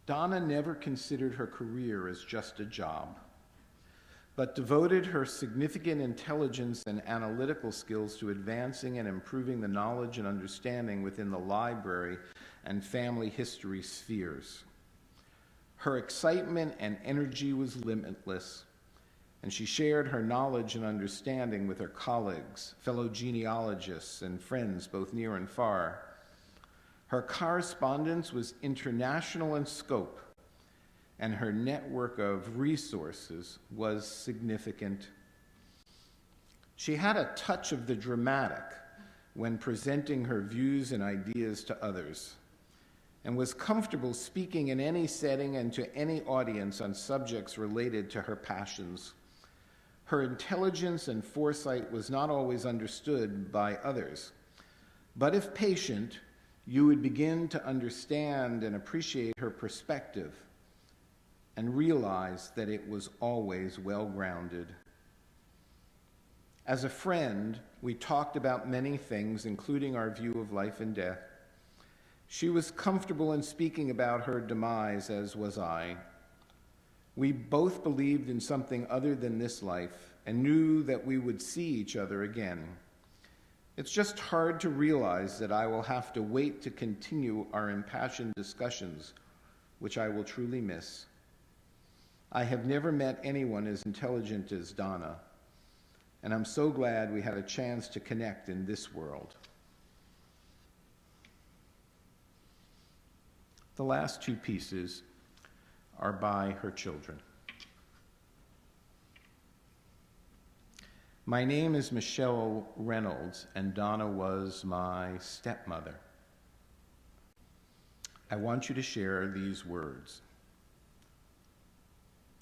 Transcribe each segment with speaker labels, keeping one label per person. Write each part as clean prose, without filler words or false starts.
Speaker 1: Donna never considered her career as just a job, but devoted her significant intelligence and analytical skills to advancing and improving the knowledge and understanding within the library and family history spheres. Her excitement and energy was limitless, and she shared her knowledge and understanding with her colleagues, fellow genealogists, and friends both near and far. Her correspondence was international in scope, and her network of resources was significant. She had a touch of the dramatic when presenting her views and ideas to others, and was comfortable speaking in any setting and to any audience on subjects related to her passions. Her intelligence and foresight was not always understood by others, but if patient, you would begin to understand and appreciate her perspective and realize that it was always well-grounded. As a friend, we talked about many things, including our view of life and death. She was comfortable in speaking about her demise, as was I. We both believed in something other than this life and knew that we would see each other again. It's just hard to realize that I will have to wait to continue our impassioned discussions, which I will truly miss. I have never met anyone as intelligent as Donna, and I'm so glad we had a chance to connect in this world. The last two pieces are by her children. My name is Michelle Reynolds, and Donna was my stepmother. I want you to share these words.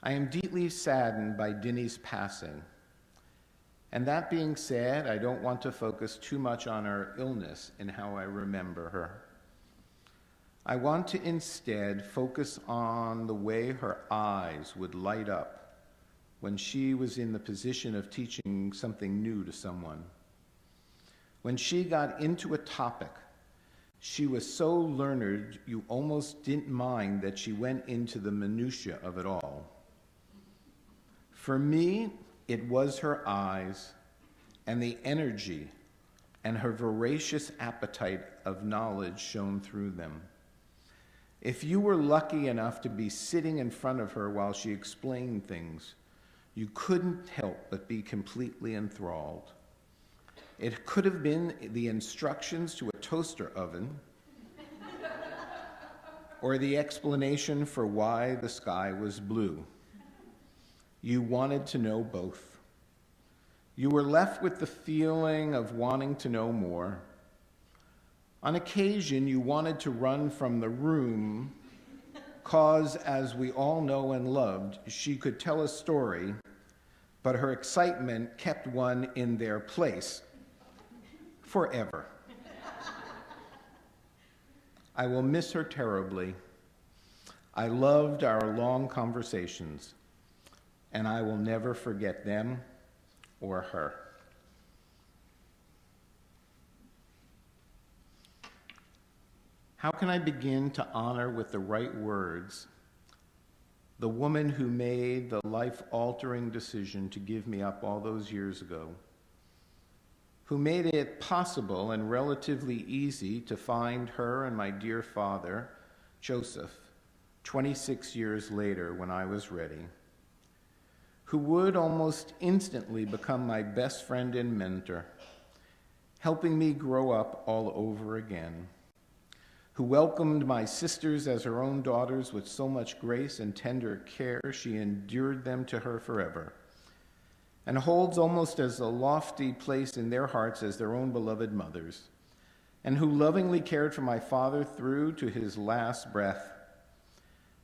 Speaker 1: I am deeply saddened by Dinny's passing. And that being said, I don't want to focus too much on her illness in how I remember her. I want to instead focus on the way her eyes would light up when she was in the position of teaching something new to someone. When she got into a topic, she was so learned you almost didn't mind that she went into the minutiae of it all. For me, it was her eyes and the energy and her voracious appetite of knowledge shone through them. If you were lucky enough to be sitting in front of her while she explained things, you couldn't help but be completely enthralled. It could have been the instructions to a toaster oven or the explanation for why the sky was blue. You wanted to know both. You were left with the feeling of wanting to know more. On occasion, you wanted to run from the room, 'cause, as we all know and loved, she could tell a story, but her excitement kept one in their place forever. I will miss her terribly. I loved our long conversations, and I will never forget them or her. How can I begin to honor with the right words the woman who made the life-altering decision to give me up all those years ago, who made it possible and relatively easy to find her and my dear father, Joseph, 26 years later when I was ready, who would almost instantly become my best friend and mentor, helping me grow up all over again, who welcomed my sisters as her own daughters with so much grace and tender care she endeared them to her forever, and holds almost as a lofty place in their hearts as their own beloved mothers, and who lovingly cared for my father through to his last breath.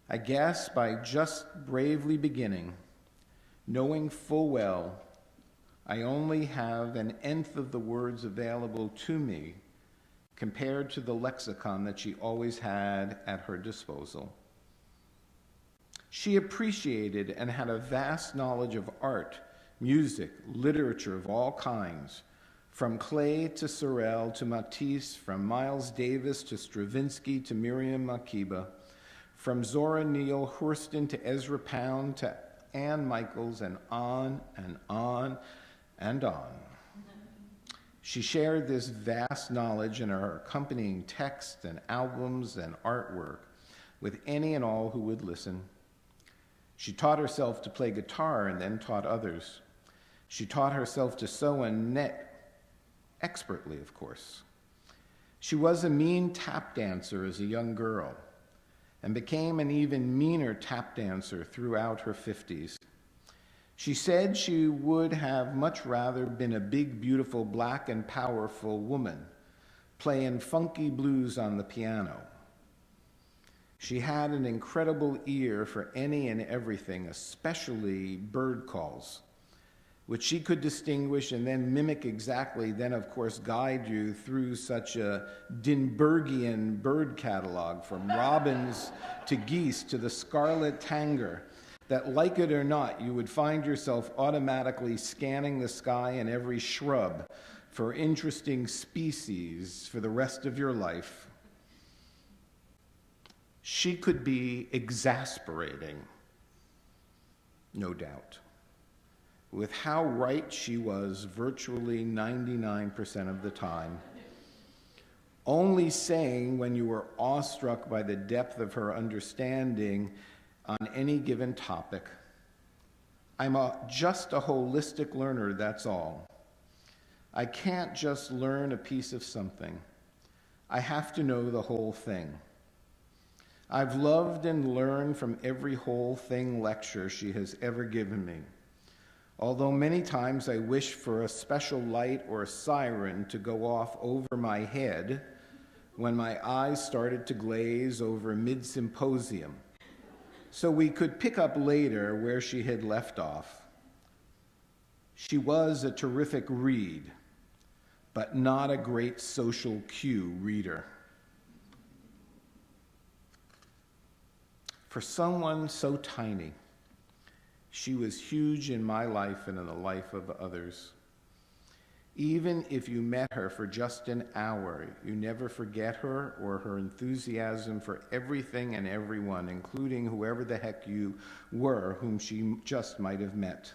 Speaker 1: I guess by just bravely beginning, knowing full well I only have an nth of the words available to me compared to the lexicon that she always had at her disposal. She appreciated and had a vast knowledge of art, music, literature of all kinds, from Klee to Sorel to Matisse, from Miles Davis to Stravinsky to Miriam Makeba, from Zora Neale Hurston to Ezra Pound to Ann Michaels, and on and on and on. She shared this vast knowledge in her accompanying texts and albums and artwork with any and all who would listen. She taught herself to play guitar and then taught others. She taught herself to sew and knit, expertly, of course. She was a mean tap dancer as a young girl and became an even meaner tap dancer throughout her 50s. She said she would have much rather been a big, beautiful, black and powerful woman playing funky blues on the piano. She had an incredible ear for any and everything, especially bird calls, which she could distinguish and then mimic exactly, then of course guide you through such a Dinbergian bird catalog, from robins to geese to the scarlet tanager, that, like it or not, you would find yourself automatically scanning the sky and every shrub for interesting species for the rest of your life. She could be exasperating, no doubt, with how right she was virtually 99% of the time, only saying when you were awestruck by the depth of her understanding on any given topic, "I'm just a holistic learner, that's all. I can't just learn a piece of something. I have to know the whole thing." I've loved and learned from every whole thing lecture she has ever given me, although many times I wish for a special light or a siren to go off over my head when my eyes started to glaze over mid-symposium, so we could pick up later where she had left off. She was a terrific read, but not a great social cue reader. For someone so tiny, she was huge in my life and in the life of others. Even if you met her for just an hour, you never forget her or her enthusiasm for everything and everyone, including whoever the heck you were whom she just might have met.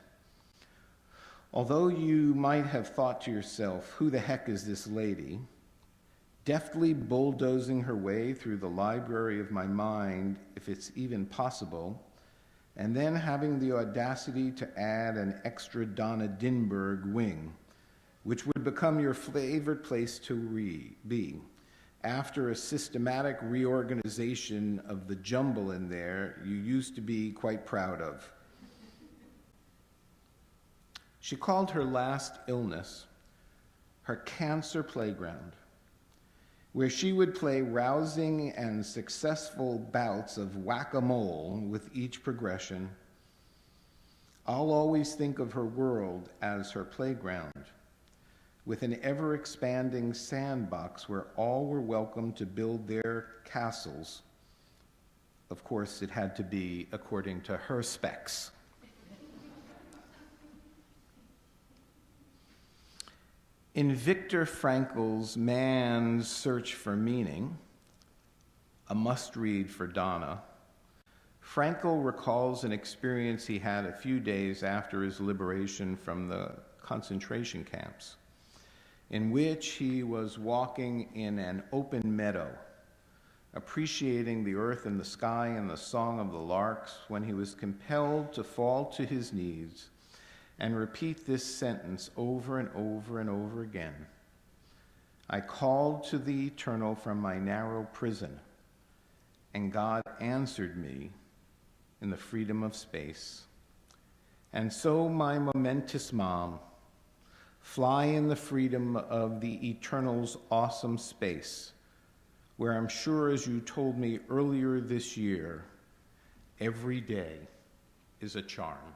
Speaker 1: Although you might have thought to yourself, "Who the heck is this lady?" deftly bulldozing her way through the library of my mind, if it's even possible, and then having the audacity to add an extra Donna Dinberg wing, which would become your favorite place to be, after a systematic reorganization of the jumble in there you used to be quite proud of. She called her last illness her cancer playground, where she would play rousing and successful bouts of whack-a-mole with each progression. I'll always think of her world as her playground, with an ever-expanding sandbox where all were welcome to build their castles. Of course, it had to be according to her specs. In Viktor Frankl's Man's Search for Meaning, a must-read for Donna, Frankl recalls an experience he had a few days after his liberation from the concentration camps, in which he was walking in an open meadow, appreciating the earth and the sky and the song of the larks, when he was compelled to fall to his knees and repeat this sentence over and over and over again. "I called to the eternal from my narrow prison, and God answered me in the freedom of space. And so, my momentous mom, fly in the freedom of the eternal's awesome space, where I'm sure, as you told me earlier this year, every day is a charm."